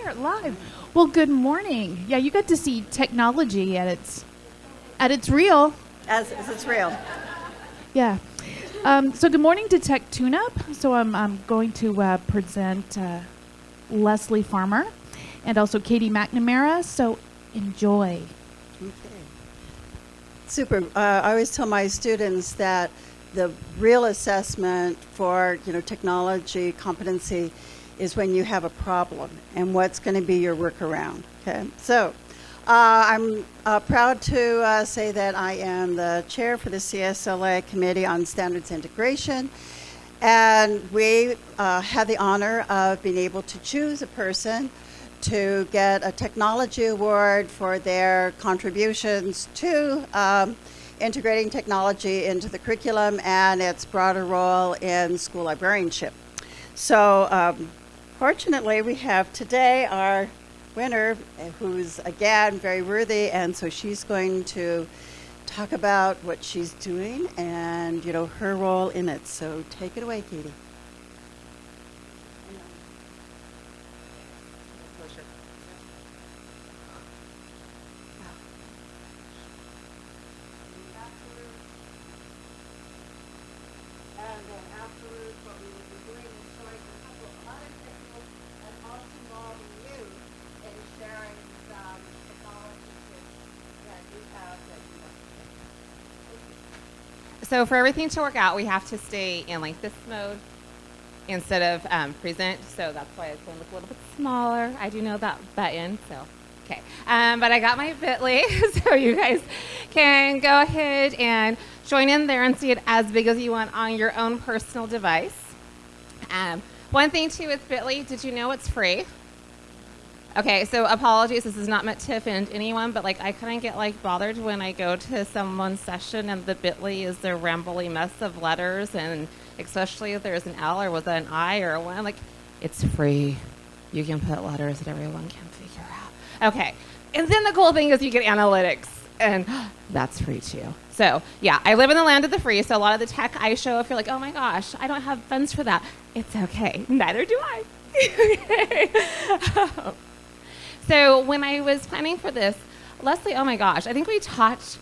start live. Well, good morning. Yeah, you got to see technology at its real. As it's real. Yeah. So good morning to Tech Tune-Up. So I'm going to present Lesley Farmer and also Katie McNamara. So enjoy. Okay. Super. I always tell my students that the real assessment for technology competency is when you have a problem and what's going to be your workaround. Okay. So I'm proud to say that I am the chair for the CSLA Committee on Standards Integration, and we had the honor of being able to choose a person to get a technology award for their contributions to integrating technology into the curriculum and its broader role in school librarianship. So fortunately, we have today our winner, who's again very worthy, and so she's going to talk about what she's doing and her role in it. So take it away, Katie. So for everything to work out, we have to stay in like this mode instead of present. So that's why it's going to look a little bit smaller. I do know that button, so okay. But I got my Bitly, so you guys can go ahead and join in there and see it as big as you want on your own personal device. One thing too with Bitly, did you know it's free? Okay, so apologies, this is not meant to offend anyone, but like I kind of get bothered when I go to someone's session and the Bitly is their rambly mess of letters, and especially if there's an L or with an I or a 1, like it's free. You can put letters that everyone can figure out. Okay, and then the cool thing is you get analytics, and that's free too. So yeah, I live in the land of the free, so a lot of the tech I show, if you're like, oh my gosh, I don't have funds for that, it's okay, neither do I. Okay. So when I was planning for this, Lesley, oh my gosh, I think we talked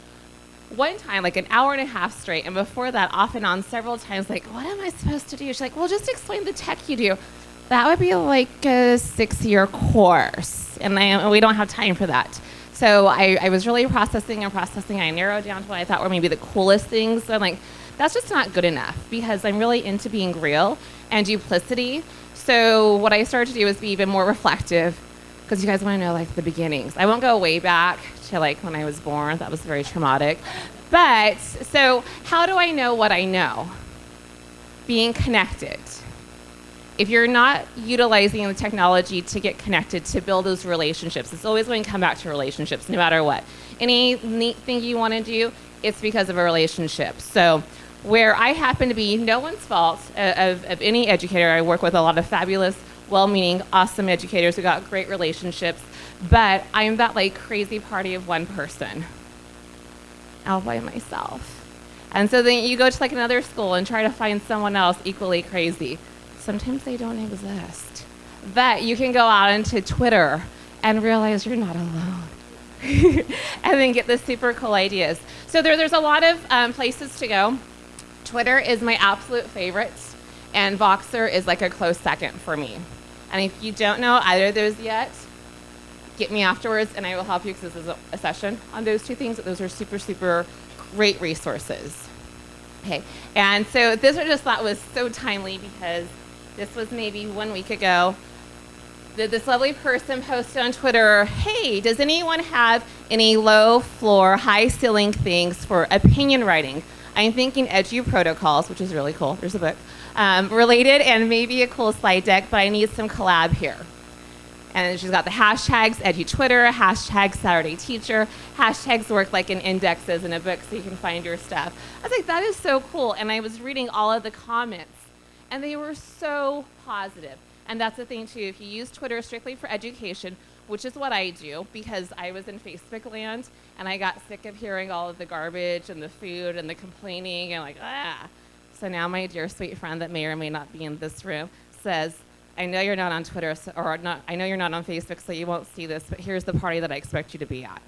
one time, like an hour and a half straight, and before that, off and on several times, like, what am I supposed to do? She's like, well, just explain the tech you do. That would be like a 6-year course, and we don't have time for that. So I was really processing. I narrowed down to what I thought were maybe the coolest things. So I'm like, that's just not good enough, because I'm really into being real and duplicity. So what I started to do was be even more reflective, because you guys want to know like the beginnings. I won't go way back to like when I was born. That was very traumatic. But so how do I know what I know? Being connected. If you're not utilizing the technology to get connected, to build those relationships, it's always going to come back to relationships no matter what. Any neat thing you want to do, it's because of a relationship. So where I happen to be no one's fault of any educator, I work with a lot of fabulous, well-meaning, awesome educators who got great relationships, but I'm that like crazy party of one person, all by myself. And so then you go to like another school and try to find someone else equally crazy. Sometimes they don't exist. But you can go out into Twitter and realize you're not alone. And then get the super cool ideas. So there's a lot of places to go. Twitter is my absolute favorite, and Voxer is like a close second for me. And if you don't know either of those yet, get me afterwards and I will help you, because this is a session on those two things. Those are super, super great resources. Okay, and so this I just thought was so timely, because this was maybe 1 week ago. This lovely person posted on Twitter, hey, does anyone have any low floor, high ceiling things for opinion writing? I'm thinking edu protocols, which is really cool. There's a book. Related, and maybe a cool slide deck, but I need some collab here. And she's got the hashtags edu Twitter, hashtag Saturday Teacher, hashtags work like in indexes in a book so you can find your stuff. I was like, that is so cool. And I was reading all of the comments, and they were so positive. And that's the thing too, if you use Twitter strictly for education, which is what I do, because I was in Facebook land and I got sick of hearing all of the garbage and the food and the complaining and like, ah. So now my dear sweet friend that may or may not be in this room says, I know you're not on Twitter, or not. I know you're not on Facebook, so you won't see this, but here's the party that I expect you to be at.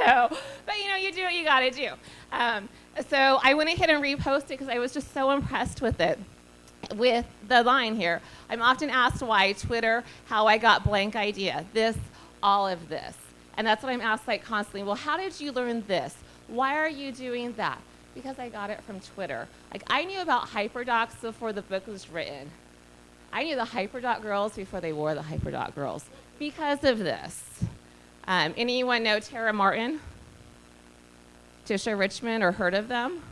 But you do what you got to do. So I went ahead and reposted because I was just so impressed with it. With the line here, I'm often asked why Twitter, how I got blank idea, this, all of this. And that's what I'm asked like constantly. Well, how did you learn this? Why are you doing that? Because I got it from Twitter. Like, I knew about hyperdocs before the book was written. I knew the hyperdoc girls before they wore the hyperdoc girls because of this. Anyone know Tara Martin, Tisha Richmond, or heard of them?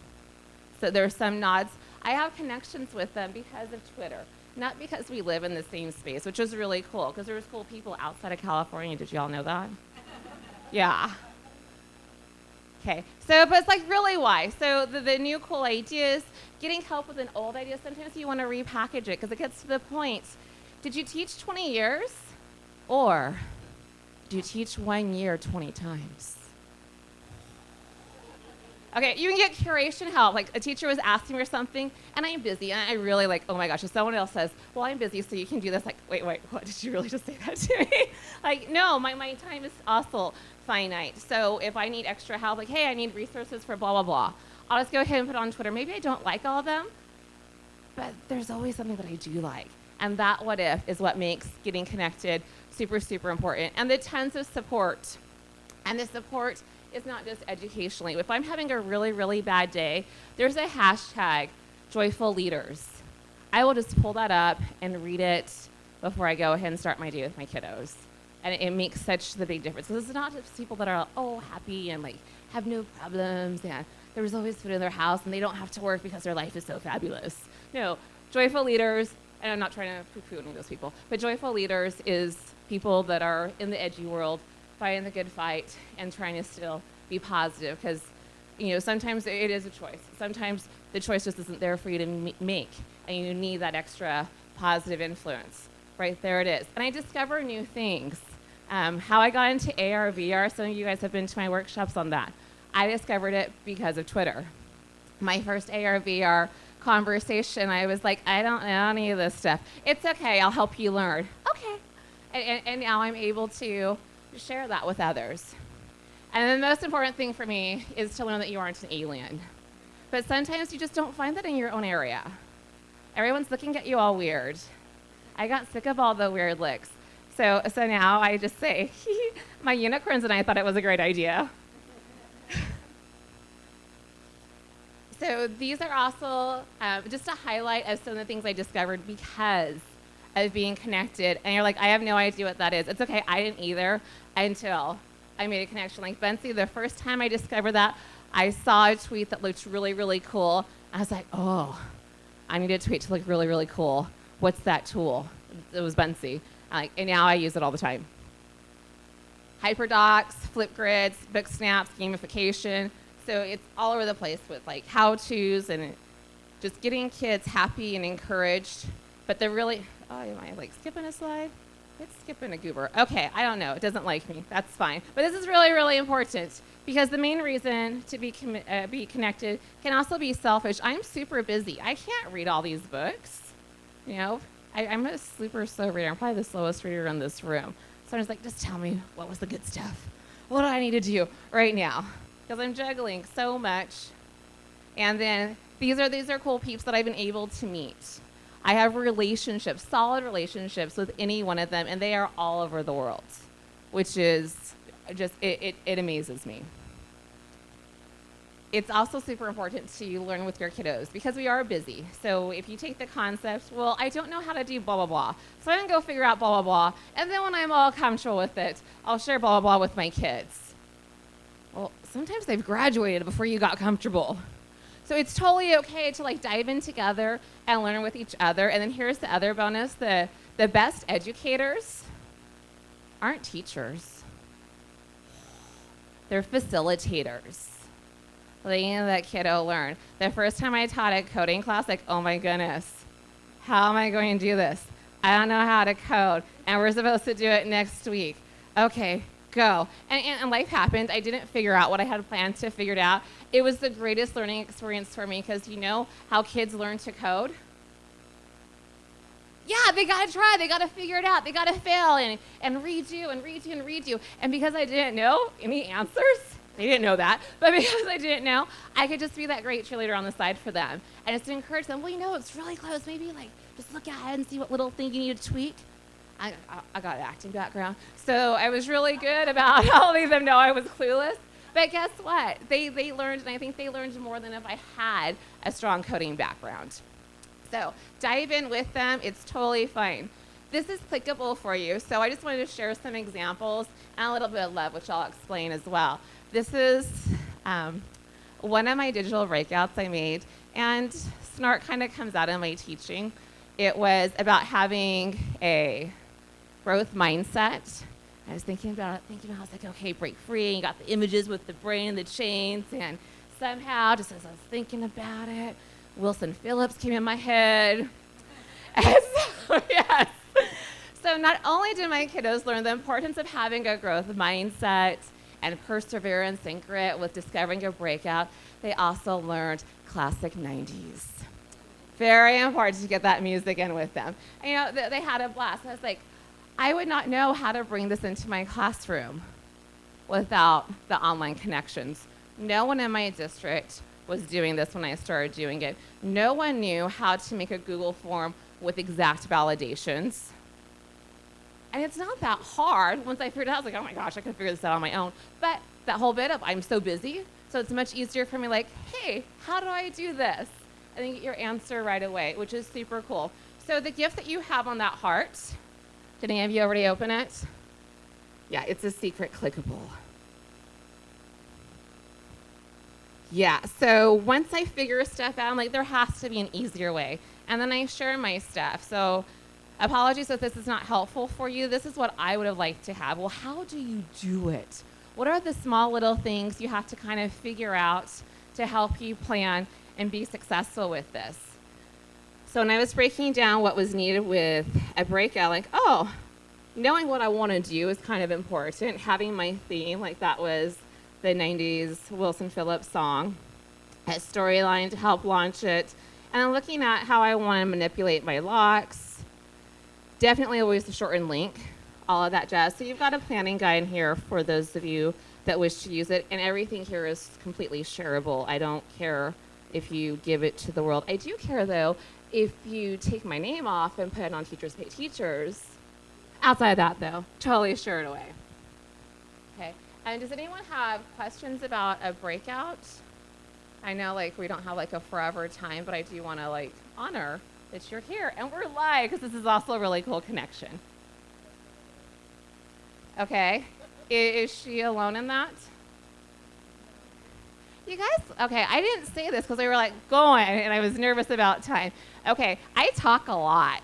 So there's some nods. I have connections with them because of Twitter, not because we live in the same space, which is really cool, because there's cool people outside of California. Did you all know that? Yeah. Okay, so, but it's like, really why? So the new cool ideas, getting help with an old idea, sometimes you want to repackage it, because it gets to the point, did you teach 20 years? Or do you teach 1 year 20 times? Okay, you can get curation help. Like, a teacher was asking for something, and I'm busy, and I really like, oh my gosh, if someone else says, well, I'm busy, so you can do this, like, wait, what, did you really just say that to me? Like, no, my time is also finite. So if I need extra help, like, hey, I need resources for blah, blah, blah, I'll just go ahead and put it on Twitter. Maybe I don't like all of them, but there's always something that I do like. And that what if is what makes getting connected super, super important. And the tons of support. And the support is not just educationally. If I'm having a really, really bad day, there's a hashtag, joyful leaders. I will just pull that up and read it before I go ahead and start my day with my kiddos. And it makes such the big difference. Because it's not just people that are, happy and like have no problems. And there's always food in their house and they don't have to work because their life is so fabulous. No, joyful leaders, and I'm not trying to poo-poo any of those people, but joyful leaders is people that are in the edgy world, fighting the good fight and trying to still be positive, because sometimes it is a choice. Sometimes the choice just isn't there for you to make, and you need that extra positive influence. Right there it is. And I discover new things. How I got into AR, VR, some of you guys have been to my workshops on that. I discovered it because of Twitter. My first AR, VR conversation, I was like, I don't know any of this stuff. It's okay, I'll help you learn. Okay. And now I'm able to share that with others. And the most important thing for me is to learn that you aren't an alien. But sometimes you just don't find that in your own area. Everyone's looking at you all weird. I got sick of all the weird looks. So now I just say, my unicorns and I thought it was a great idea. So these are also just a highlight of some of the things I discovered because of being connected. And you're like, I have no idea what that is. It's okay, I didn't either until I made a connection. Like Bensi, the first time I discovered that, I saw a tweet that looked really, really cool. I was like, oh, I need a tweet to look really, really cool. What's that tool? It was Bensi. And now I use it all the time. Hyperdocs, flip grids, book snaps, gamification. So it's all over the place with like how-tos and just getting kids happy and encouraged. But they're really, am I like skipping a slide? It's skipping a goober. Okay, I don't know. It doesn't like me. That's fine. But this is really, really important because the main reason to be connected can also be selfish. I'm super busy. I can't read all these books. I'm a super slow reader. I'm probably the slowest reader in this room. So I was like, just tell me what was the good stuff. What do I need to do right now? Because I'm juggling so much. And then these are cool peeps that I've been able to meet. I have relationships, solid relationships with any one of them, and they are all over the world, which is just, it amazes me. It's also super important to learn with your kiddos because we are busy. So if you take the concept, well, I don't know how to do blah, blah, blah. So I'm going to go figure out blah, blah, blah. And then when I'm all comfortable with it, I'll share blah, blah, blah with my kids. Well, sometimes they've graduated before you got comfortable. So it's totally okay to like dive in together and learn with each other. And then here's the other bonus. The best educators aren't teachers. They're facilitators. Letting that kiddo learn. The first time I taught a coding class, like, oh my goodness, how am I going to do this? I don't know how to code, and we're supposed to do it next week. Okay, go. And life happened. I didn't figure out what I had planned to figure it out. It was the greatest learning experience for me because you know how kids learn to code? yeah, they got to try. They got to figure it out. They got to fail and redo and redo and redo. And because I didn't know any answers, they didn't know that, but because I didn't know, I could just be that great cheerleader on the side for them. And just to encourage them, well, you know, it's really close. Maybe, like, just look ahead and see what little thing you need to tweak. I got an acting background, so I was really good about letting them know I was clueless. But guess what? They learned, and I think they learned more than if I had a strong coding background. So dive in with them. It's totally fine. This is clickable for you, so I just wanted to share some examples and a little bit of love, which I'll explain as well. This is one of my digital breakouts I made, and Snark kind of comes out of my teaching. It was about having a growth mindset. I was thinking about it, I was like, okay, break free, and you got the images with the brain and the chains, and somehow, just as I was thinking about it, Wilson Phillips came in my head. And so, yes. So not only did my kiddos learn the importance of having a growth mindset and perseverance and grit with discovering your breakout, they also learned classic 90s. Very important to get that music in with them. And, you know, they had a blast. I was like, I would not know how to bring this into my classroom without the online connections. No one in my district was doing this when I started doing it. No one knew how to make a Google form with exact validations. And it's not that hard. Once I figured it out, I was like, oh my gosh, I could figure this out on my own. But that whole bit of I'm so busy, so it's much easier for me, like, hey, how do I do this? And then get your answer right away, which is super cool. So the gift that you have on that heart, did any of you already open it? Yeah, it's a secret clickable. Yeah, so once I figure stuff out, I'm like, there has to be an easier way. And then I share my stuff. So apologies if this is not helpful for you. This is what I would have liked to have. Well, how do you do it? What are the small little things you have to kind of figure out to help you plan and be successful with this? So when I was breaking down what was needed with a breakout, like, oh, knowing what I want to do is kind of important. Having my theme, like that was the 90s Wilson Phillips song, a storyline to help launch it, and I'm looking at how I want to manipulate my locks. Definitely always the shortened link, all of that jazz. So you've got a planning guide here for those of you that wish to use it, and everything here is completely shareable. I don't care if you give it to the world. I do care, though, if you take my name off and put it on Teachers Pay Teachers. Outside of that, though, totally share it away. Okay, and does anyone have questions about a breakout? I know, like, we don't have, like, a forever time, but I do want to, like, honor that you're here. And we're live, because this is also a really cool connection. Okay, is she alone in that? You guys, okay, I didn't say this because they were like going and I was nervous about time. Okay, I talk a lot.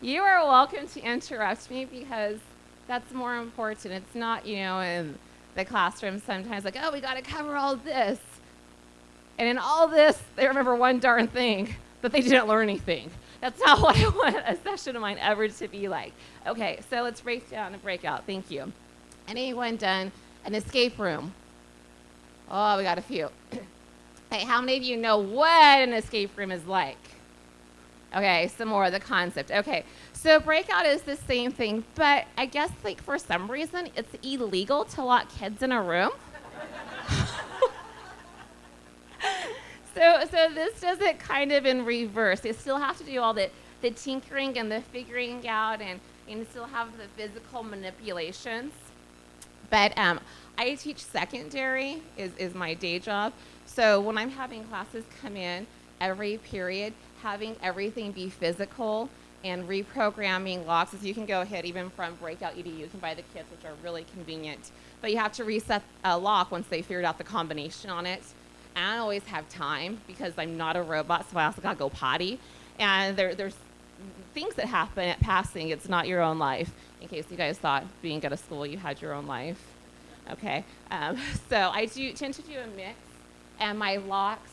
You are welcome to interrupt me because that's more important. It's not, you know, in the classroom sometimes like, oh, we got to cover all this. And in all this, they remember one darn thing, but they didn't learn anything. That's not what I want a session of mine ever to be like. Okay, so let's break down a breakout. Thank you. Anyone done an escape room? Oh, we got a few. Hey, how many of you know what an escape room is like? Okay, some more of the concept. Okay, so breakout is the same thing, but I guess like for some reason it's illegal to lock kids in a room. So this does it kind of in reverse. They still have to do all the tinkering and the figuring out and still have the physical manipulations. But I teach secondary is my day job. So when I'm having classes come in every period, having everything be physical and reprogramming locks, as you can go ahead even from Breakout EDU, you can buy the kits, which are really convenient. But you have to reset a lock once they figured out the combination on it. And I always have time because I'm not a robot, so I also gotta go potty. And there's things that happen at passing. It's not your own life, in case you guys thought being at a school you had your own life. Okay, so I tend to do a mix, and my locks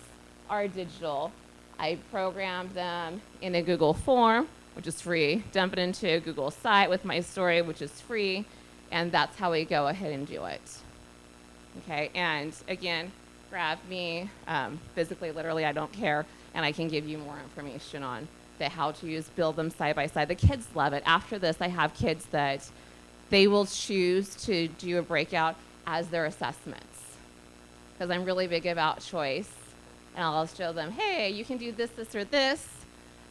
are digital. I programmed them in a Google form, which is free, dump it into a Google site with my story, which is free, and that's how we go ahead and do it. Okay, and again, grab me physically, literally, I don't care, and I can give you more information on the how-tos, build them side by side. The kids love it. After this, I have kids that they will choose to do a breakout as their assessments, because I'm really big about choice. And I'll show them, hey, you can do this, this, or this.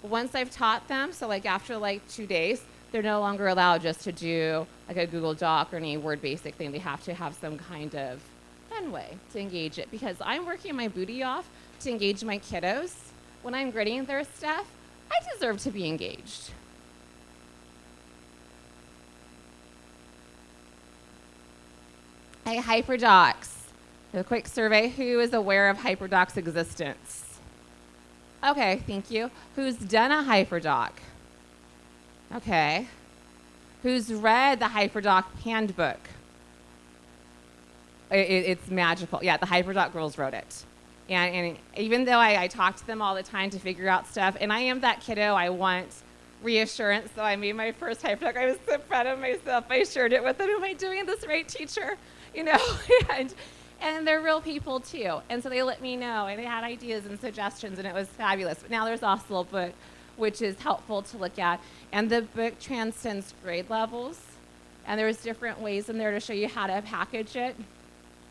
Once I've taught them, so like after like 2 days, they're no longer allowed just to do like a Google Doc or any Word Basic thing. They have to have some kind of fun way to engage it, because I'm working my booty off to engage my kiddos. When I'm grading their stuff, I deserve to be engaged. Hey, HyperDocs. A quick survey. Who is aware of HyperDocs' existence? Okay, thank you. Who's done a HyperDoc? Okay. Who's read the HyperDoc handbook? It's magical. Yeah, the HyperDoc girls wrote it. And even though I talk to them all the time to figure out stuff, and I am that kiddo, I want reassurance. So I made my first HyperDoc. I was so proud of myself. I shared it with them. Am I doing this right, teacher? You know, and they're real people too. And so they let me know, and they had ideas and suggestions, and it was fabulous. But now there's also a book which is helpful to look at. And the book transcends grade levels. And there's different ways in there to show you how to package it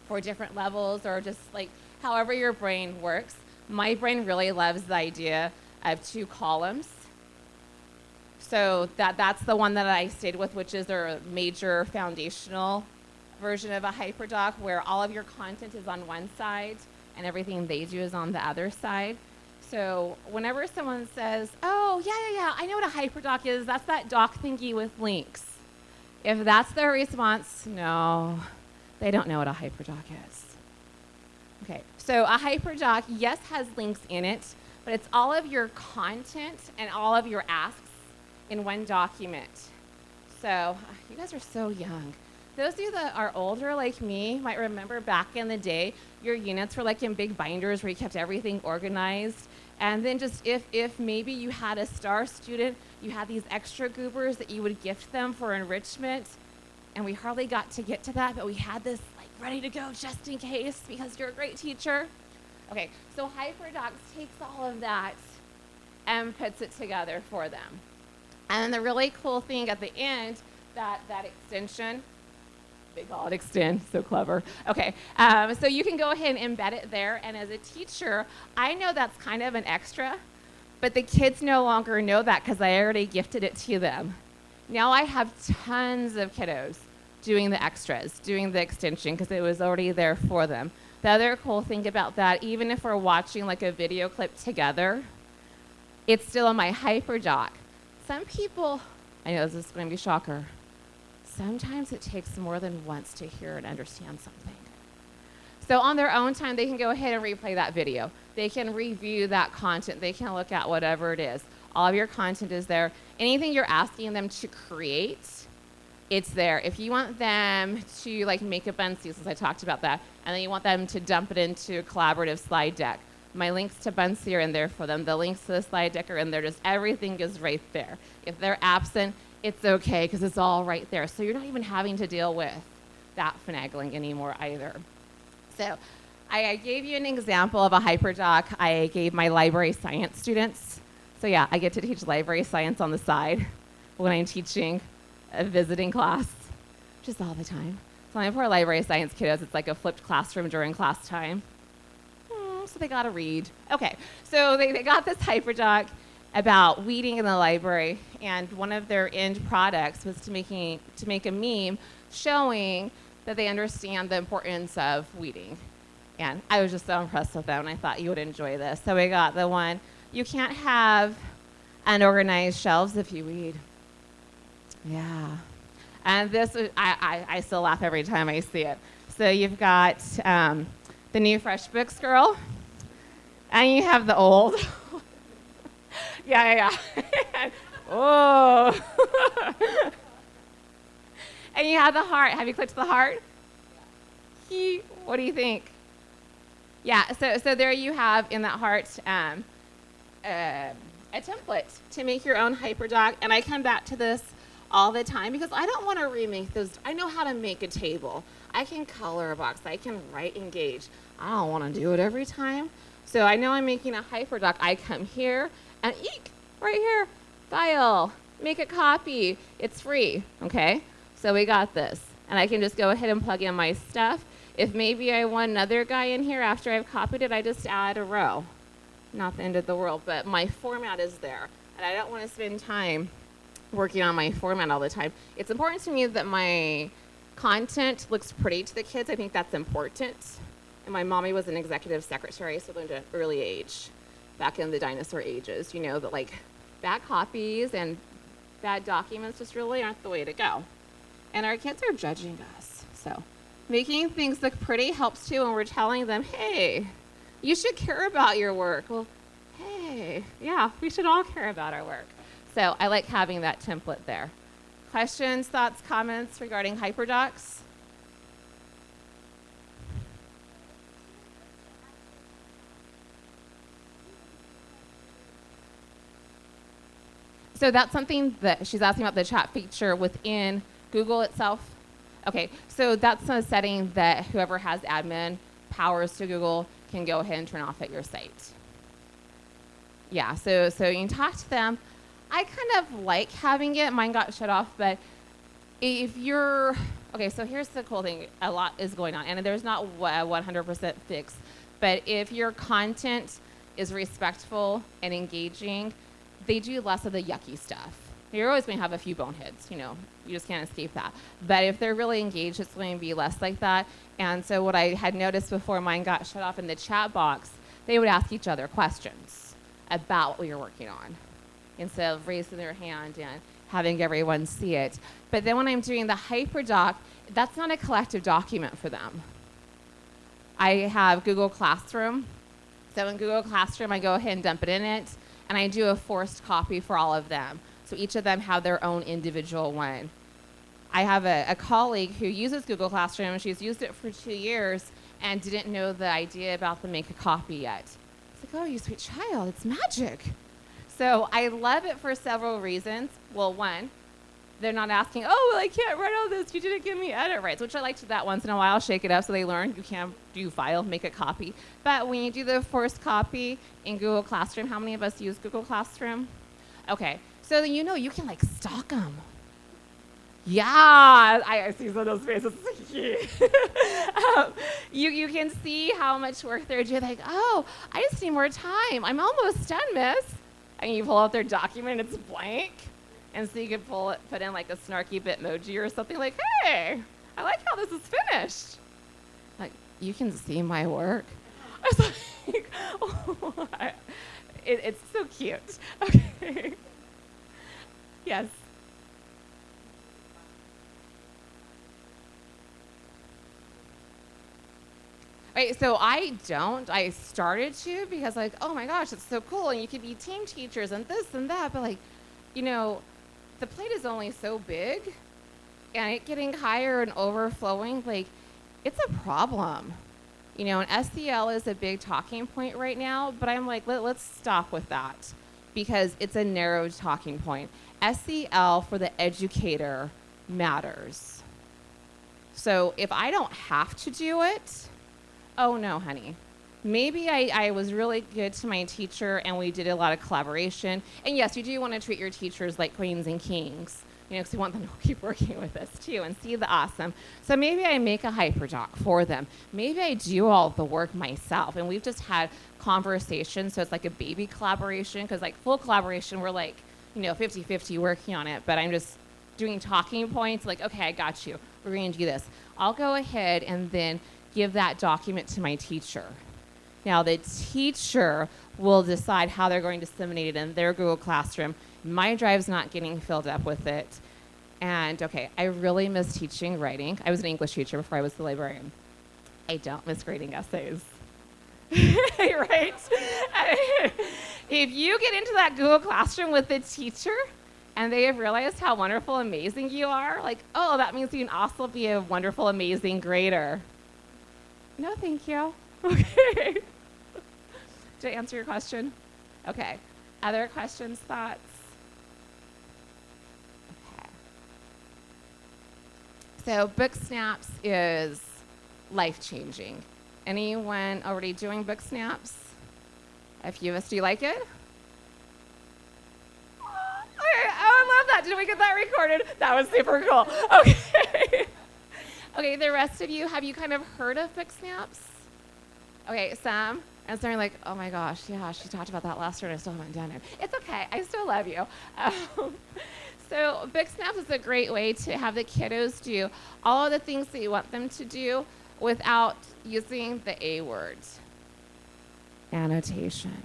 for different levels, or just like however your brain works. My brain really loves the idea of 2 columns. So that's the one that I stayed with, which is their major foundational version of a HyperDoc, where all of your content is on one side and everything they do is on the other side. So whenever someone says, oh, yeah, I know what a HyperDoc is. That's that doc thingy with links. If that's their response, no, they don't know what a HyperDoc is. Okay, so a HyperDoc, yes, has links in it, but it's all of your content and all of your asks in one document. So you guys are so young. Those of you that are older like me might remember back in the day, your units were like in big binders where you kept everything organized. And then just if maybe you had a star student, you had these extra goobers that you would gift them for enrichment. And we hardly got to get to that, but we had this like ready to go just in case, because you're a great teacher. Okay, so HyperDocs takes all of that and puts it together for them. And then the really cool thing at the end, that extension, they call it extend, so clever. Okay, so you can go ahead and embed it there. And as a teacher, I know that's kind of an extra, but the kids no longer know that because I already gifted it to them. Now I have tons of kiddos doing the extras, doing the extension, because it was already there for them. The other cool thing about that, even if we're watching like a video clip together, it's still on my HyperDoc. Some people, I know this is going to be a shocker, sometimes it takes more than once to hear and understand something. So on their own time, they can go ahead and replay that video. They can review that content. They can look at whatever it is. All of your content is there. Anything you're asking them to create, it's there. If you want them to like make a Bunsy, since I talked about that, and then you want them to dump it into a collaborative slide deck, my links to Bunsy are in there for them. The links to the slide deck are in there. Just everything is right there. If they're absent, it's okay, because it's all right there. So you're not even having to deal with that finagling anymore either. So I gave you an example of a HyperDoc I gave my library science students. So yeah, I get to teach library science on the side when I'm teaching a visiting class, just all the time. So my poor library science kiddos, it's like a flipped classroom during class time. So they got to read. Okay, so they got this HyperDoc about weeding in the library, and one of their end products was to make a meme showing that they understand the importance of weeding. And I was just so impressed with them, and I thought you would enjoy this. So we got the one, you can't have unorganized shelves if you weed. Yeah. And this, I still laugh every time I see it. So you've got the new fresh books girl, and you have the old. Yeah. Oh. And you have the heart. Have you clicked the heart? What do you think? Yeah, so there you have in that heart a template to make your own HyperDoc. And I come back to this all the time because I don't want to remake those. I know how to make a table. I can color a box. I can write engage. I don't want to do it every time. So I know I'm making a HyperDoc. I come here and eek, right here, file, make a copy. It's free, okay? So we got this. And I can just go ahead and plug in my stuff. If maybe I want another guy in here after I've copied it, I just add a row. Not the end of the world, but my format is there. And I don't want to spend time working on my format all the time. It's important to me that my content looks pretty to the kids. I think that's important. And my mommy was an executive secretary, so I learned at an early age, back in the dinosaur ages, you know, that like bad copies and bad documents just really aren't the way to go. And our kids are judging us. So making things look pretty helps too when we're telling them, hey, you should care about your work. Well, hey, yeah, we should all care about our work. So I like having that template there. Questions, thoughts, comments regarding hyperdocs? So that's something that she's asking about, the chat feature within Google itself. Okay, so that's a setting that whoever has admin powers to Google can go ahead and turn off at your site. Yeah, so you can talk to them. I kind of like having it. Mine got shut off, but if you're, okay, so here's the cool thing. A lot is going on, and there's not a 100% fix, but if your content is respectful and engaging, they do less of the yucky stuff. You're always going to have a few boneheads, you know, you just can't escape that. But if they're really engaged, it's going to be less like that. And so what I had noticed before mine got shut off in the chat box, they would ask each other questions about what we were working on instead of raising their hand and having everyone see it. But then when I'm doing the hyperdoc, that's not a collective document for them. I have Google Classroom. So in Google Classroom, I go ahead and dump it in it, and I do a forced copy for all of them. So each of them have their own individual one. I have a colleague who uses Google Classroom. She's used it for 2 years and didn't know the idea about the make a copy yet. It's like, oh, you sweet child, it's magic. So I love it for several reasons. Well, one, they're not asking, oh, well, I can't write all this. You didn't give me edit rights, which I like to that once in a while, shake it up so they learn you can do file, make a copy. But when you do the forced copy in Google Classroom, how many of us use Google Classroom? Okay, so you know you can like stalk them. Yeah, I see some of those faces. You can see how much work they're doing. Like, oh, I just need more time. I'm almost done, miss. And you pull out their document, it's blank. And so you can put in like a snarky Bitmoji or something like, hey, I like how this is finished. Like, you can see my work. I was like, oh, it's so cute. Okay. Yes. Right, so I don't. I started to because like, oh my gosh, it's so cool, and you could be team teachers and this and that, but like, you know, the plate is only so big, and it getting higher and overflowing, like, it's a problem. You know, and SEL is a big talking point right now, but I'm like, let's stop with that because it's a narrow talking point. SEL for the educator matters. So if I don't have to do it, oh no, honey. Maybe I was really good to my teacher and we did a lot of collaboration. And yes, you do want to treat your teachers like queens and kings, you know, because you want them to keep working with us too and see the awesome. So maybe I make a hyperdoc for them. Maybe I do all the work myself. And we've just had conversations, so it's like a baby collaboration, because like full collaboration, we're like, you know, 50-50 working on it, but I'm just doing talking points, like, okay, I got you. We're going to do this. I'll go ahead and then give that document to my teacher. Now, the teacher will decide how they're going to disseminate it in their Google Classroom. My drive's not getting filled up with it. And, okay, I really miss teaching writing. I was an English teacher before I was the librarian. I don't miss grading essays. Right? If you get into that Google Classroom with the teacher and they have realized how wonderful, amazing you are, like, oh, that means you can also be a wonderful, amazing grader. No, thank you. Okay. Did I answer your question? Okay. Other questions, thoughts? Okay. So Book Snaps is life-changing. Anyone already doing Book Snaps? A few of us, do you like it? we get that recorded. That was super cool. Okay. Okay, the rest of you, have you kind of heard of book snaps? Okay, some. And so they're like, oh my gosh, yeah, she talked about that last year and I still haven't done it. It's okay. I still love you. So book snaps is a great way to have the kiddos do all of the things that you want them to do without using the A word. Annotation.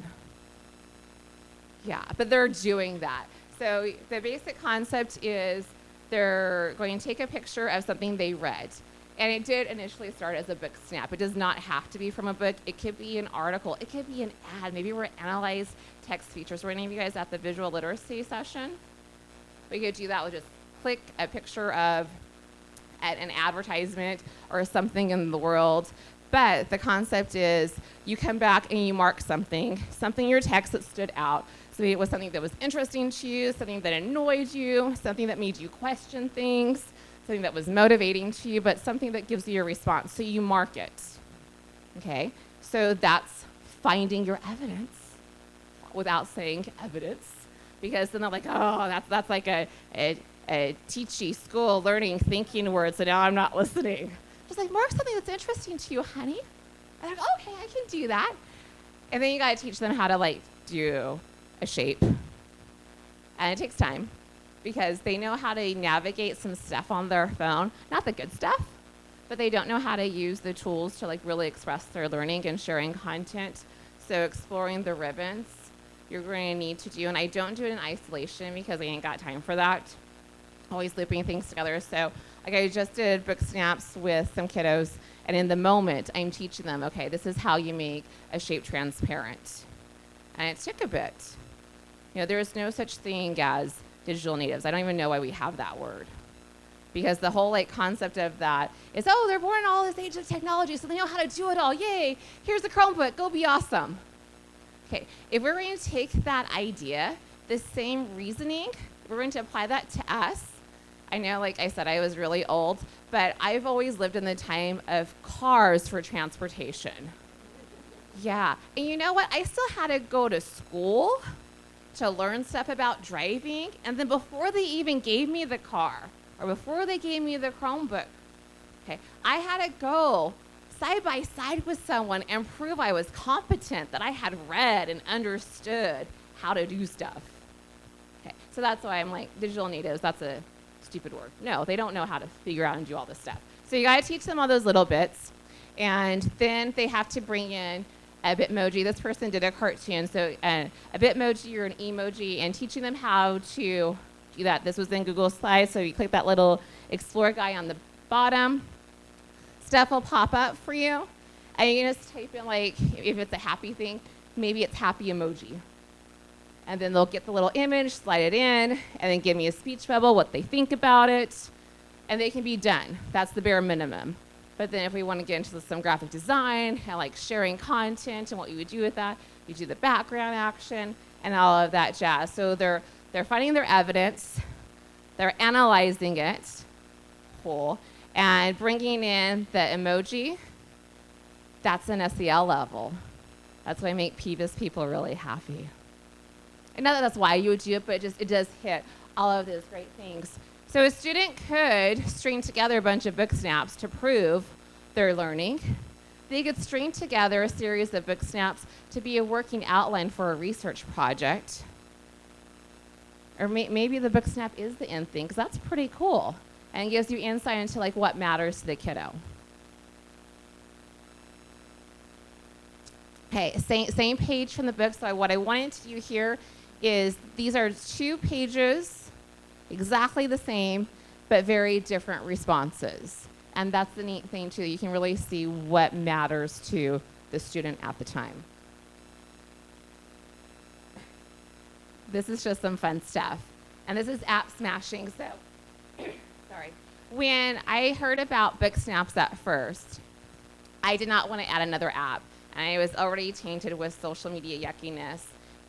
Yeah, but they're doing that. So the basic concept is they're going to take a picture of something they read. And it did initially start as a book snap. It does not have to be from a book. It could be an article. It could be an ad. Maybe we're analyze text features. Were any of you guys at the visual literacy session? We could do that with just click a picture of an advertisement or something in the world. But the concept is you come back and you mark something in your text that stood out. So maybe it was something that was interesting to you, something that annoyed you, something that made you question things, something that was motivating to you, but something that gives you a response. So you mark it. Okay? So that's finding your evidence without saying evidence. Because then they're like, oh, that's like a teachy school learning thinking word, so now I'm not listening. Just like, mark something that's interesting to you, honey. And they're like, okay, I can do that. And then you got to teach them how to, like, do a shape. And it takes time because they know how to navigate some stuff on their phone. Not the good stuff, but they don't know how to use the tools to, like, really express their learning and sharing content. So exploring the ribbons, you're going to need to do, and I don't do it in isolation because I ain't got time for that. Always looping things together. So like I just did book snaps with some kiddos, and in the moment, I'm teaching them, okay, this is how you make a shape transparent. And it took a bit. You know, there is no such thing as digital natives. I don't even know why we have that word. Because the whole like concept of that is, oh, they're born in all this age of technology, so they know how to do it all. Yay, here's the Chromebook, go be awesome. Okay, if we're going to take that idea, the same reasoning, we're going to apply that to us. I know, like I said, I was really old, but I've always lived in the time of cars for transportation. Yeah, and you know what? I still had to go to school to learn stuff about driving, and then before they even gave me the car, or before they gave me the Chromebook, okay, I had to go side by side with someone and prove I was competent, that I had read and understood how to do stuff. Okay, so that's why I'm like, digital natives, that's a stupid word. No, they don't know how to figure out and do all this stuff. So you gotta teach them all those little bits, and then they have to bring in a Bitmoji. This person did a cartoon, so a Bitmoji or an emoji, and teaching them how to do that. This was in Google Slides, so you click that little explore guy on the bottom. Stuff will pop up for you, and you can just type in, like, if it's a happy thing, maybe it's happy emoji. And then they'll get the little image, slide it in, and then give me a speech bubble, what they think about it, and they can be done. That's the bare minimum. But then if we want to get into some graphic design and like sharing content and what you would do with that, you do the background action and all of that jazz. So they're finding their evidence, they're analyzing it whole, and bringing in the emoji. That's an SEL level. That's why I make Peeves people really happy. And not that that's why you would do it, but it does hit all of those great things. So a student could string together a bunch of book snaps to prove their learning. They could string together a series of book snaps to be a working outline for a research project. Or maybe the book snap is the end thing, because that's pretty cool and gives you insight into like what matters to the kiddo. Okay, same page from the book. So what I wanted to do here is these are 2 pages, exactly the same, but very different responses. And that's the neat thing too. You can really see what matters to the student at the time. This is just some fun stuff. And this is app smashing. So, sorry. When I heard about book snaps at first, I did not want to add another app. And I was already tainted with social media yuckiness.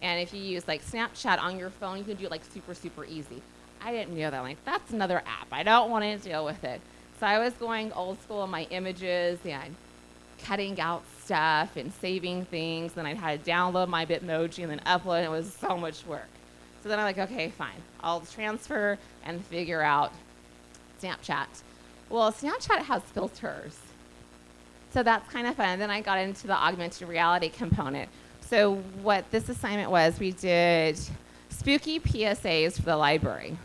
And if you use like Snapchat on your phone, you can do it like super, super easy. I didn't know that. I'm like, that's another app. I don't want to deal with it. So I was going old school on my images and cutting out stuff and saving things. Then I had to download my Bitmoji and then upload. It was so much work. So then I'm like, okay, fine. I'll transfer and figure out Snapchat. Well, Snapchat has filters. So that's kind of fun. Then I got into the augmented reality component. So what this assignment was, we did spooky PSAs for the library.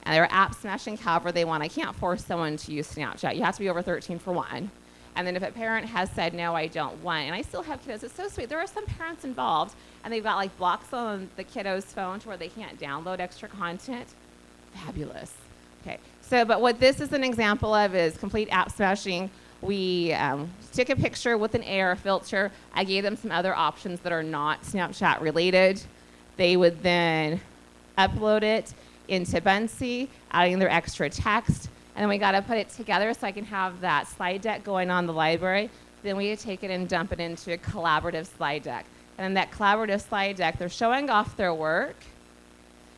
And they were app smashing however they want. I can't force someone to use Snapchat. You have to be over 13 for one. And then if a parent has said, no, I don't want, and I still have kiddos, it's so sweet. There are some parents involved, and they've got like blocks on the kiddo's phone to where they can't download extra content. Fabulous. Okay, so, but what this is an example of is complete app smashing. We took a picture with an AR filter. I gave them some other options that are not Snapchat related. They would then upload it into Bunsy, adding their extra text. And then we got to put it together so I can have that slide deck going on the library. Then we take it and dump it into a collaborative slide deck. And in that collaborative slide deck, they're showing off their work,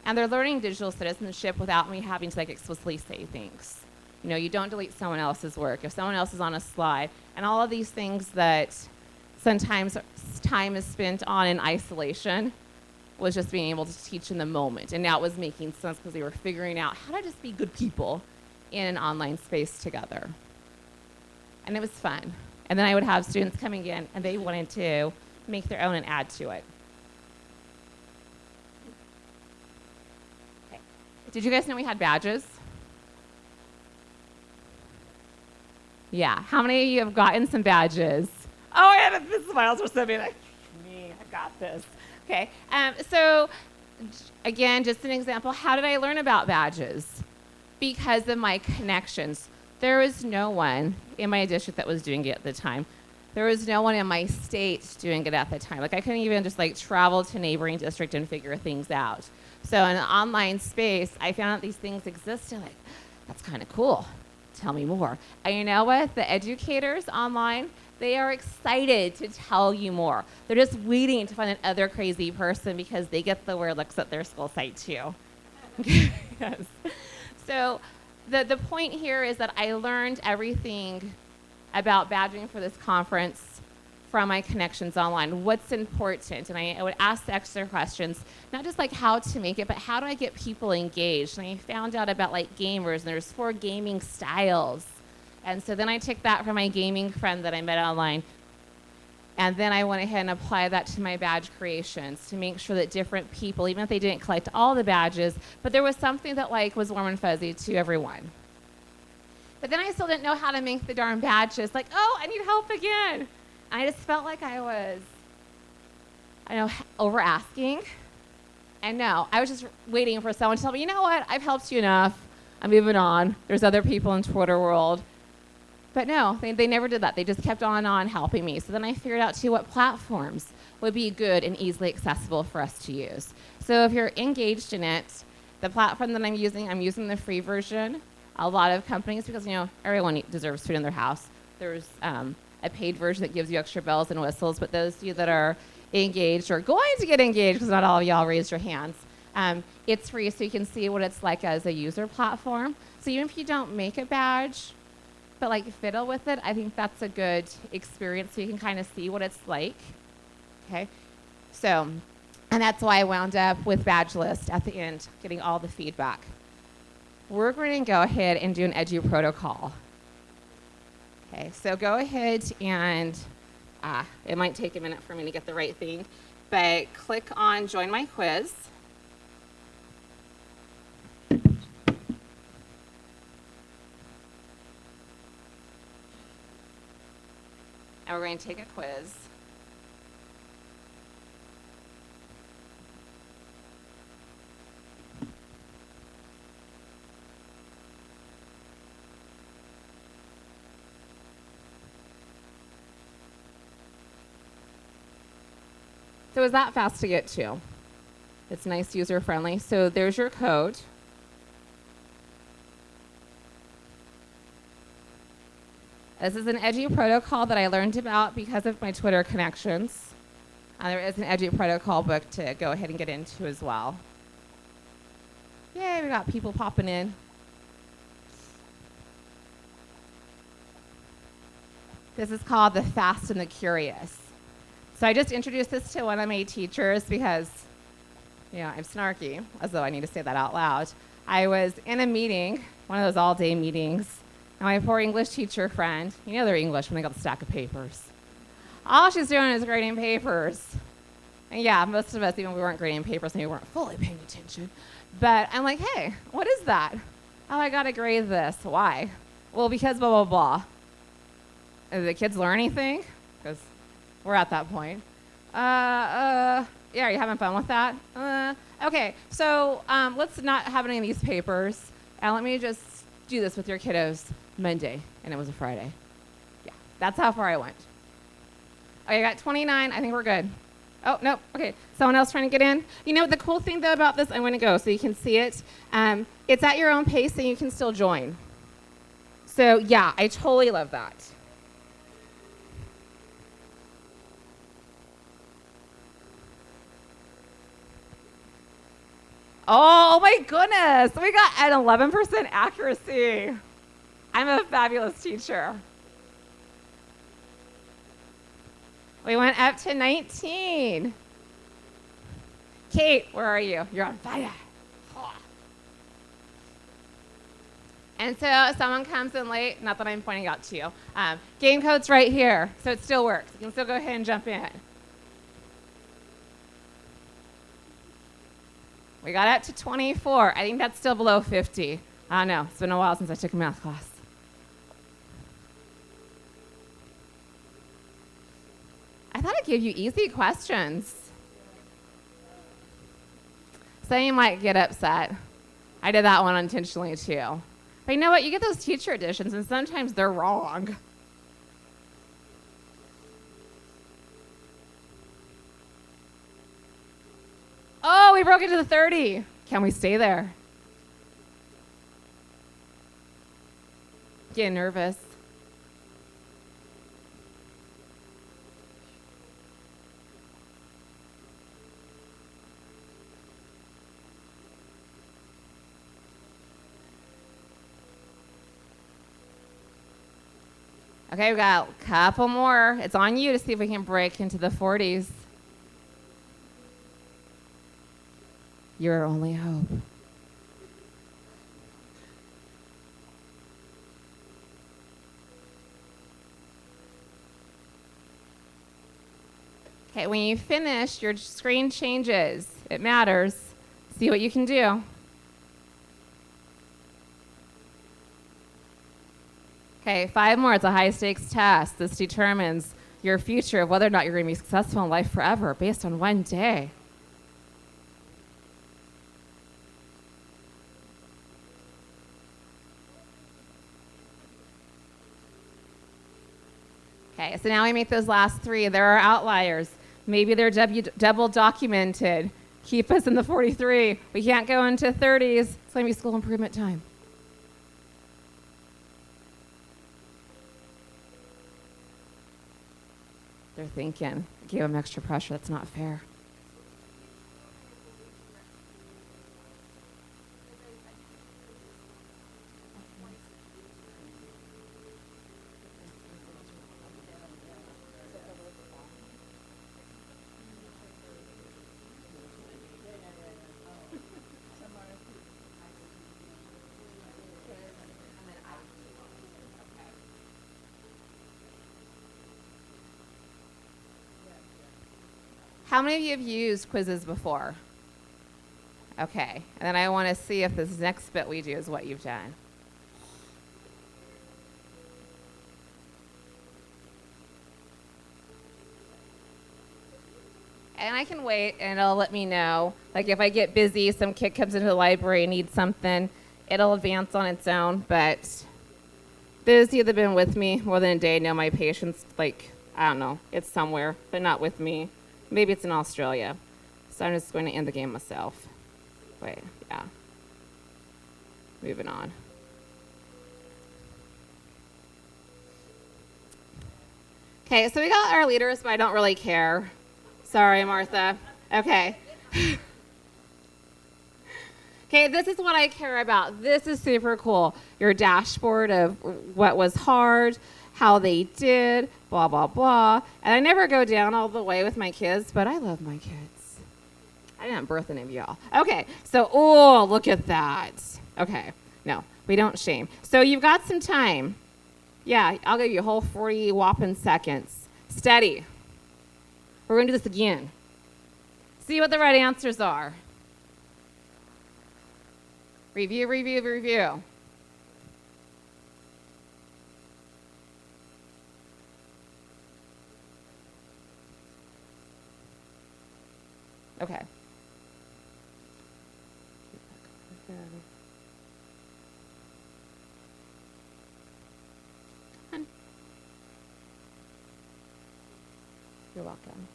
and they're learning digital citizenship without me having to like explicitly say things. You know, you don't delete someone else's work if someone else is on a slide, and all of these things that sometimes time is spent on in isolation was just being able to teach in the moment. And now it was making sense because they were figuring out how to just be good people in an online space together. And it was fun. And then I would have students coming in, and they wanted to make their own and add to it. Okay. Did you guys know we had badges? Yeah. How many of you have gotten some badges? Oh, I had a smiles for somebody like me. I got this. Okay. So, again, just an example. How did I learn about badges? Because of my connections. There was no one in my district that was doing it at the time. There was no one in my state doing it at the time. Like, I couldn't even just like travel to a neighboring district and figure things out. So in an online space, I found out these things existed. Like, that's kind of cool. Tell me more. And you know what? The educators online, they are excited to tell you more. They're just waiting to find another crazy person because they get the weird looks at their school site too. Yes. So the point here is that I learned everything about badging for this conference from my connections online. What's important? And I would ask the extra questions, not just like how to make it, but how do I get people engaged? And I found out about like gamers, and there's 4 gaming styles. And so then I took that from my gaming friend that I met online. And then I went ahead and applied that to my badge creations to make sure that different people, even if they didn't collect all the badges, but there was something that like was warm and fuzzy to everyone. But then I still didn't know how to make the darn badges. Like, oh, I need help again. And I just felt like I was, over asking. And no, I was just waiting for someone to tell me, you know what, I've helped you enough. I'm moving on. There's other people in Twitter world. But no, they never did that. They just kept on helping me. So then I figured out, too, what platforms would be good and easily accessible for us to use. So if you're engaged in it, the platform that I'm using the free version. A lot of companies, because, everyone deserves food in their house. There's a paid version that gives you extra bells and whistles. But those of you that are engaged or going to get engaged, because not all of y'all raised your hands, it's free so you can see what it's like as a user platform. So even if you don't make a badge, but like fiddle with it, I think that's a good experience so you can kind of see what it's like. Okay, so, and that's why I wound up with badge list at the end, getting all the feedback. We're going to go ahead and do an edu protocol. Okay, so go ahead and, it might take a minute for me to get the right thing, but click on join my quiz. And we're going to take a quiz. So is that fast to get to? It's nice, user-friendly. So there's your code. This is an edu protocol that I learned about because of my Twitter connections. There is an edu protocol book to go ahead and get into as well. Yay, we got people popping in. This is called The Fast and the Curious. So I just introduced this to one of my teachers because Yeah, I'm snarky, as though I need to say that out loud. I was in a meeting, one of those all-day meetings, and my poor English teacher friend, you know they're English when they got the stack of papers. All she's doing is grading papers. And yeah, most of us, even we weren't grading papers and we weren't fully paying attention. But I'm like, hey, what is that? Oh, I got to grade this. Why? Well, because blah, blah, blah. Did the kids learn anything? Because we're at that point. Yeah, are you having fun with that? Okay, so let's not have any of these papers. And let me just do this with your kiddos Monday. And it was a Friday. Yeah, that's how far I went. Okay, I got 29. I think we're good. Oh, no. Okay, someone else trying to get in? You know, the cool thing, though, about this, I'm going to go so you can see it. It's at your own pace, and you can still join. So, yeah, I totally love that. Oh, my goodness. We got an 11% accuracy. I'm a fabulous teacher. We went up to 19. Kate, where are you? You're on fire. And so someone comes in late, not that I'm pointing out to you. Game code's right here, so it still works. You can still go ahead and jump in. We got up to 24. I think that's still below 50. I don't know. It's been a while since I took a math class. I thought I'd give you easy questions. So you might get upset. I did that one intentionally too. But you know what? You get those teacher editions, and sometimes they're wrong. Oh, we broke into the 30. Can we stay there? Getting nervous. Okay, we've got a couple more. It's on you to see if we can break into the 40s. Your only hope. Okay, when you finish, your screen changes. It matters. See what you can do. Okay, 5 more. It's a high-stakes test. This determines your future of whether or not you're going to be successful in life forever based on one day. Okay, so now we make those last 3. There are outliers. Maybe they're double documented. Keep us in the 43. We can't go into 30s. It's going to be school improvement time. They're thinking, give them extra pressure. That's not fair. How many of you have used quizzes before? Okay, and then I want to see if this next bit we do is what you've done. And I can wait, and it'll let me know. Like if I get busy, some kid comes into the library and needs something, it'll advance on its own. But those of you that have been with me more than a day know my patience, like, I don't know, it's somewhere, but not with me. Maybe it's in Australia. So I'm just going to end the game myself. Wait, yeah. Moving on. Okay, so we got our leaders, but I don't really care. Sorry, Martha. Okay. Okay, this is what I care about. This is super cool. Your dashboard of what was hard, how they did, blah, blah, blah. And I never go down all the way with my kids, but I love my kids. I didn't birth any of y'all. Okay, so, oh, look at that. Okay, no, we don't shame. So you've got some time. Yeah, I'll give you a whole 40 whopping seconds. Steady. We're going to do this again. See what the right answers are. Review, review, review. Okay. Come on. You're welcome.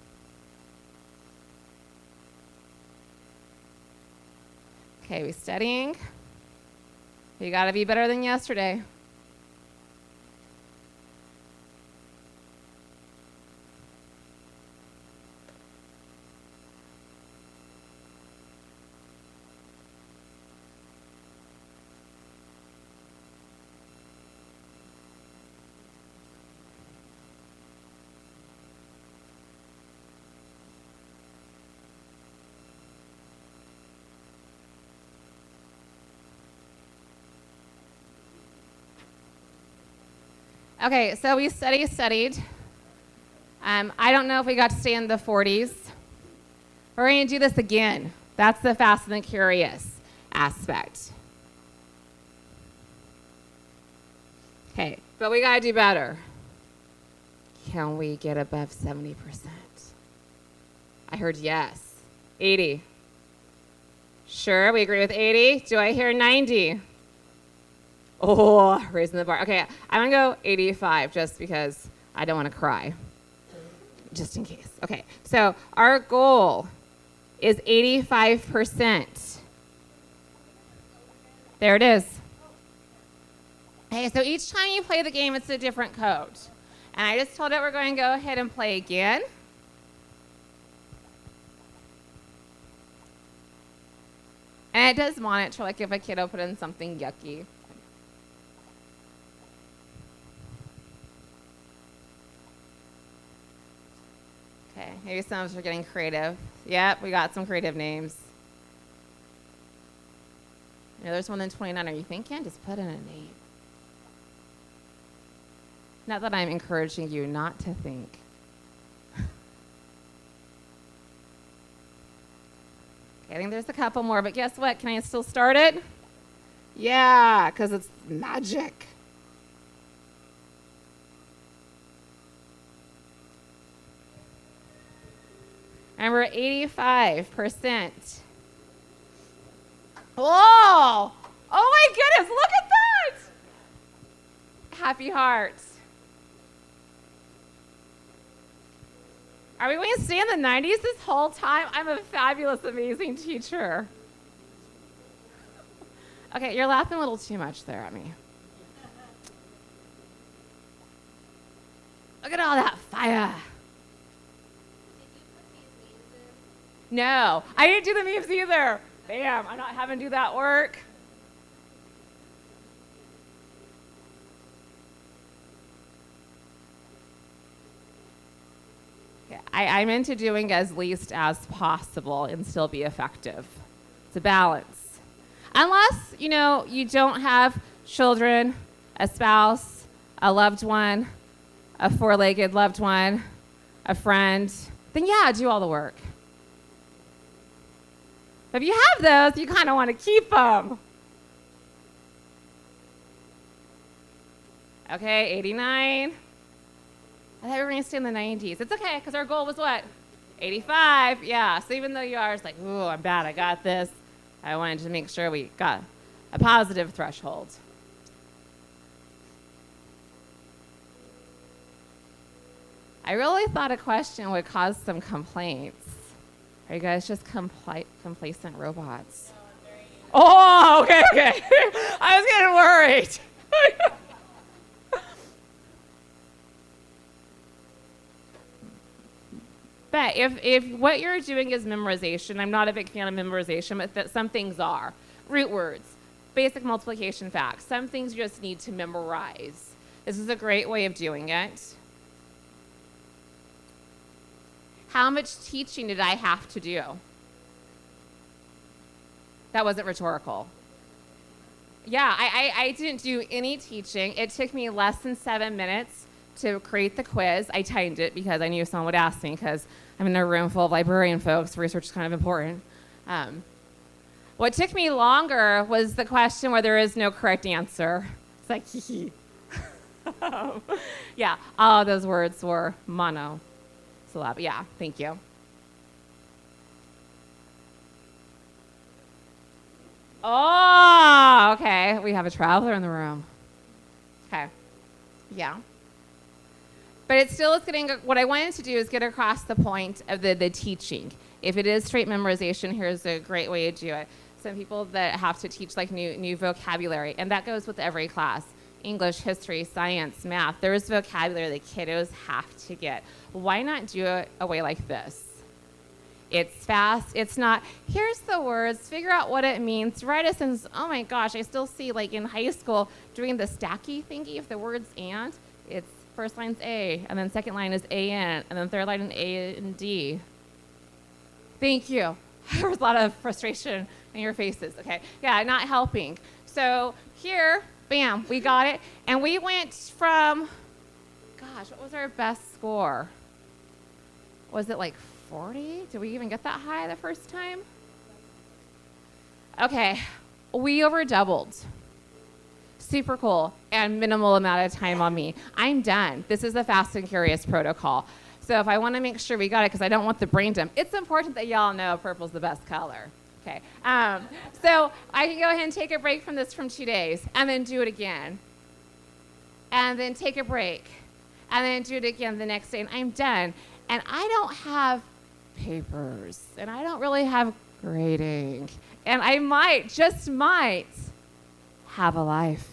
Okay, we studying. You got to be better than yesterday. Okay, so we studied. I don't know if we got to stay in the 40s. We're going to do this again. That's the fast and the curious aspect. Okay, but we got to do better. Can we get above 70%? I heard yes. 80. Sure, we agree with 80. Do I hear 90? Oh, raising the bar. Okay, I'm going to go 85 just because I don't want to cry. Just in case. Okay, so our goal is 85%. There it is. Okay, so each time you play the game, it's a different code. And I just told it we're going to go ahead and play again. And it does monitor, like if a kiddo put in something yucky. Okay, maybe some of us are getting creative. Yep, we got some creative names. You know, there's more than 29. Are you thinking? Just put in a name. Not that I'm encouraging you not to think. Okay, I think there's a couple more, but guess what? Can I still start it? Yeah, because it's magic. And we're 85%. Whoa! Oh my goodness, look at that! Happy hearts. Are we going to stay in the 90s this whole time? I'm a fabulous, amazing teacher. Okay, you're laughing a little too much there at me. Look at all that fire. No, I didn't do the memes either. Bam, I'm not having to do that work. Okay, I'm into doing as least as possible and still be effective. It's a balance. Unless, you know, you don't have children, a spouse, a loved one, a four-legged loved one, a friend, then yeah, do all the work. But if you have those, you kind of want to keep them. Okay, 89. I thought we were going to stay in the 90s. It's okay, because our goal was what? 85. Yeah, so even though you are like, ooh, I'm bad, I got this, I wanted to make sure we got a positive threshold. I really thought a question would cause some complaints. Are you guys just complacent robots? Oh, okay. I was getting worried. But if what you're doing is memorization, I'm not a big fan of memorization, but some things are. Root words, basic multiplication facts. Some things you just need to memorize. This is a great way of doing it. How much teaching did I have to do? That wasn't rhetorical. Yeah, I didn't do any teaching. It took me less than 7 minutes to create the quiz. I timed it because I knew someone would ask me because I'm in a room full of librarian folks. Research is kind of important. What took me longer was the question where there is no correct answer. It's like, hee. Yeah, all those words were monosyllabic. Yeah, thank you. Oh, okay. We have a traveler in the room. Okay. Yeah. But it still is getting, what I wanted to do is get across the point of the teaching. If it is straight memorization, here's a great way to do it. Some people that have to teach like new vocabulary, and that goes with every class. English, history, science, math. There's vocabulary the kiddos have to get. Why not do it a way like this? It's fast. It's not, here's the words, figure out what it means, write a sentence. Oh my gosh, I still see like in high school doing the stacky thingy of the words and. It's first line's A, and then second line is A-N, and then third line is A and D. Thank you. There was a lot of frustration in your faces. Okay, yeah, not helping. So here, bam, we got it. And we went from, gosh, what was our best score? Was it like 40? Did we even get that high the first time? Okay, we over doubled. Super cool, and minimal amount of time on me. I'm done. This is the fast and curious protocol. So if I want to make sure we got it, because I don't want the brain dump, it's important that y'all know purple's the best color. Okay, so I can go ahead and take a break from this from 2 days, and then do it again. And then take a break, and then do it again the next day, and I'm done. And I don't have papers, and I don't really have grading, and I might, just might, have a life.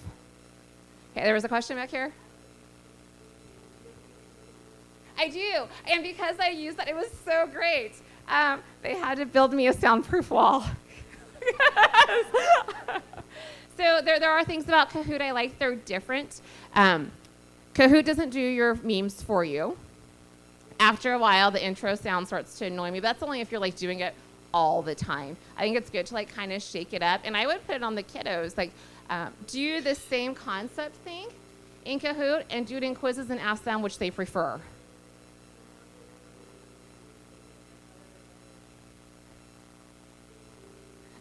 Okay, there was a question back here. I do, and because I used that, it was so great. They had to build me a soundproof wall. So there are things about Kahoot I like. They're different. Kahoot doesn't do your memes for you. After a while, the intro sound starts to annoy me. But that's only if you're like doing it all the time. I think it's good to like kind of shake it up. And I would put it on the kiddos, like do the same concept thing in Kahoot and do it in quizzes and ask them which they prefer.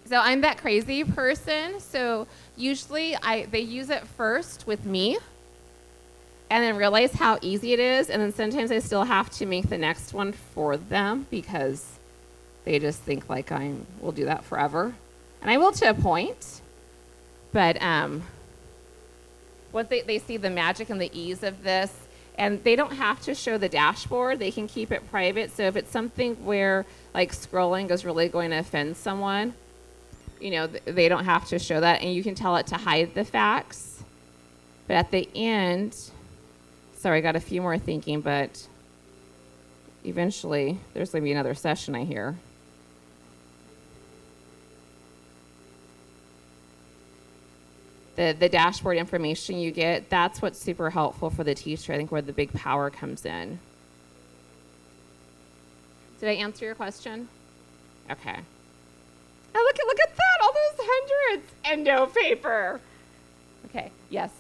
So I'm that crazy person. So usually they use it first with me and then realize how easy it is. And then sometimes I still have to make the next one for them because they just think like I will do that forever. And I will to a point. But once they see the magic and the ease of this, and they don't have to show the dashboard. They can keep it private. So if it's something where like scrolling is really going to offend someone, you know, they don't have to show that. And you can tell it to hide the facts. But at the end, sorry, I got a few more thinking, but eventually there's going to be another session, I hear. The dashboard information you get, that's what's super helpful for the teacher, I think, where the big power comes in. Did I answer your question? Okay. Oh, look at that, all those hundreds, and no paper. Okay, yes.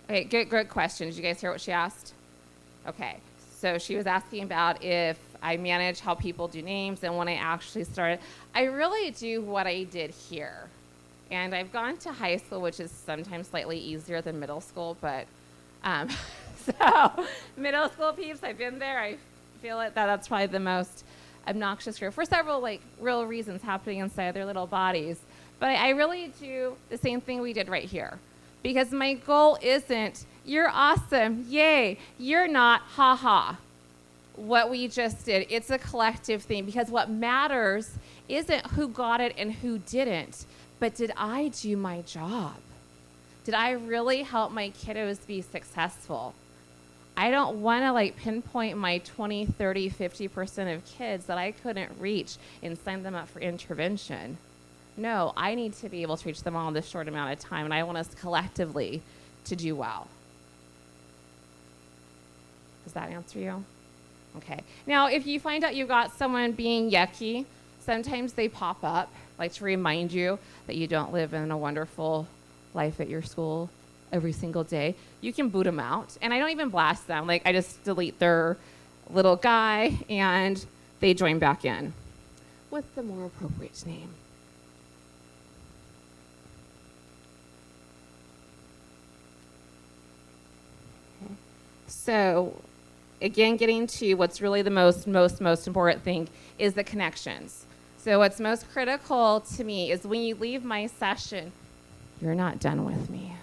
Okay, good question. Did you guys hear what she asked? Okay, so she was asking about if I manage how people do names and when I actually started. I really do what I did here. And I've gone to high school, which is sometimes slightly easier than middle school, but so middle school peeps, I've been there. I feel it that's probably the most obnoxious group for several like real reasons happening inside their little bodies. But I really do the same thing we did right here. Because my goal isn't, you're awesome, yay, you're not, ha-ha, what we just did. It's a collective thing because what matters isn't who got it and who didn't, but did I do my job? Did I really help my kiddos be successful? I don't want to like pinpoint my 20, 30, 50% of kids that I couldn't reach and sign them up for intervention. No, I need to be able to reach them all in this short amount of time, and I want us collectively to do well. Does that answer you? Okay. Now, if you find out you've got someone being yucky, sometimes they pop up, like to remind you that you don't live in a wonderful life at your school every single day. You can boot them out. And I don't even blast them. Like, I just delete their little guy, and they join back in with the more appropriate name. Okay. So, again, getting to what's really the most important thing is the connections. So what's most critical to me is when you leave my session, you're not done with me.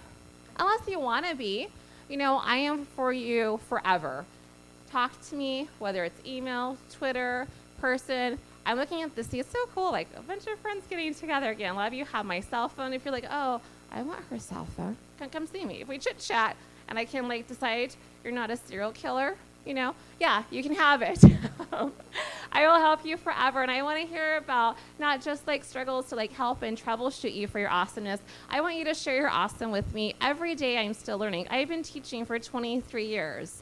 Unless you want to be. You know, I am for you forever. Talk to me, whether it's email, Twitter, person. I'm looking at this. See, it's so cool. Like, a bunch of friends getting together again. A lot of you have my cell phone. If you're like, oh, I want her cell phone, come see me. If we chit-chat and I can, like, decide you're not a serial killer, you know, yeah, you can have it. I will help you forever. And I want to hear about not just like struggles to like help and troubleshoot you for your awesomeness. I want you to share your awesome with me. Every day I'm still learning. I've been teaching for 23 years.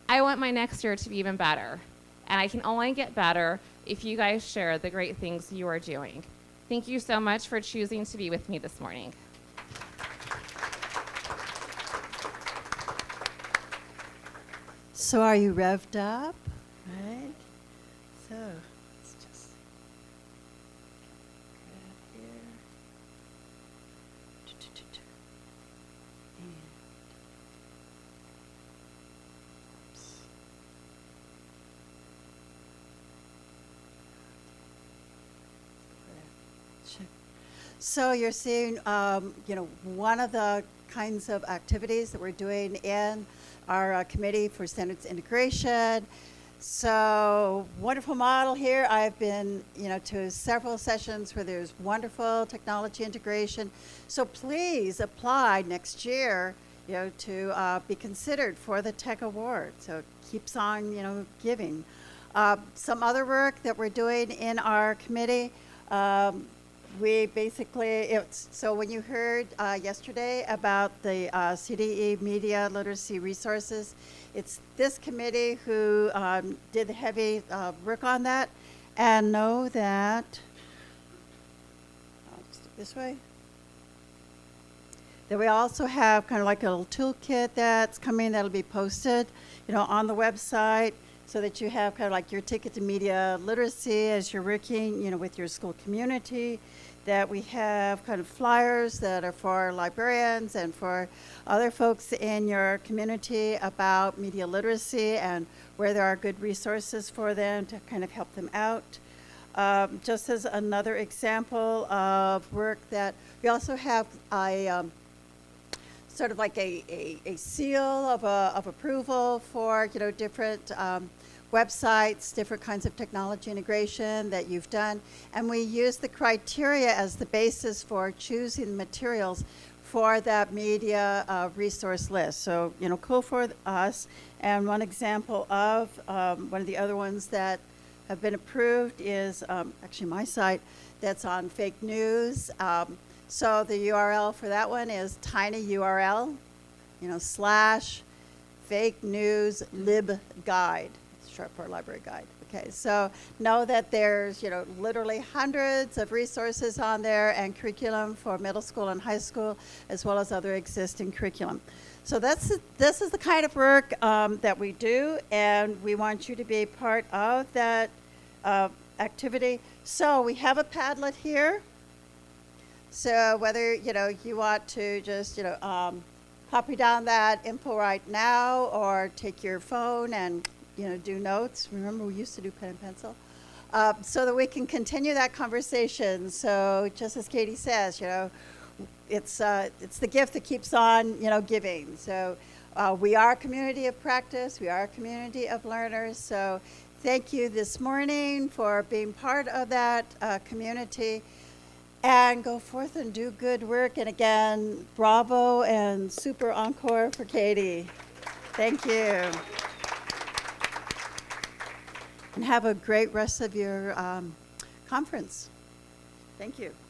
I want my next year to be even better. And I can only get better if you guys share the great things you are doing. Thank you so much for choosing to be with me this morning. So are you revved up? Right? So let's just grab here. And oops. Check. So you're seeing, one of the kinds of activities that we're doing in our committee for standards integration. So wonderful model here. I've been, to several sessions where there's wonderful technology integration. So please apply next year, to be considered for the Tech Award. So it keeps on, giving. Some other work that we're doing in our committee. We basically, so when you heard yesterday about the CDE Media Literacy Resources, it's this committee who did the heavy work on that. And know that, I'll just do it this way, that we also have kind of like a little toolkit that's coming that'll be posted, on the website, so that you have kind of like your ticket to media literacy as you're working, with your school community. That we have kind of flyers that are for librarians and for other folks in your community about media literacy and where there are good resources for them to kind of help them out. Just as another example of work that we also have sort of like a seal of approval for different websites, different kinds of technology integration that you've done, and we use the criteria as the basis for choosing materials for that media resource list. So, cool for us. And one example of one of the other ones that have been approved is actually my site that's on fake news. So the URL for that one is tinyurl, / fake news lib guide. Short for library guide. Okay, so know that there's literally hundreds of resources on there and curriculum for middle school and high school, as well as other existing curriculum. So this is the kind of work that we do, and we want you to be part of that activity. So we have a Padlet here. So whether you want to just copy down that info right now, or take your phone and do notes. Remember, we used to do pen and pencil, so that we can continue that conversation. So just as Katie says, it's the gift that keeps on, giving. So we are a community of practice. We are a community of learners. So thank you this morning for being part of that community. And go forth and do good work. And again, bravo and super encore for Katie. Thank you. And have a great rest of your conference. Thank you.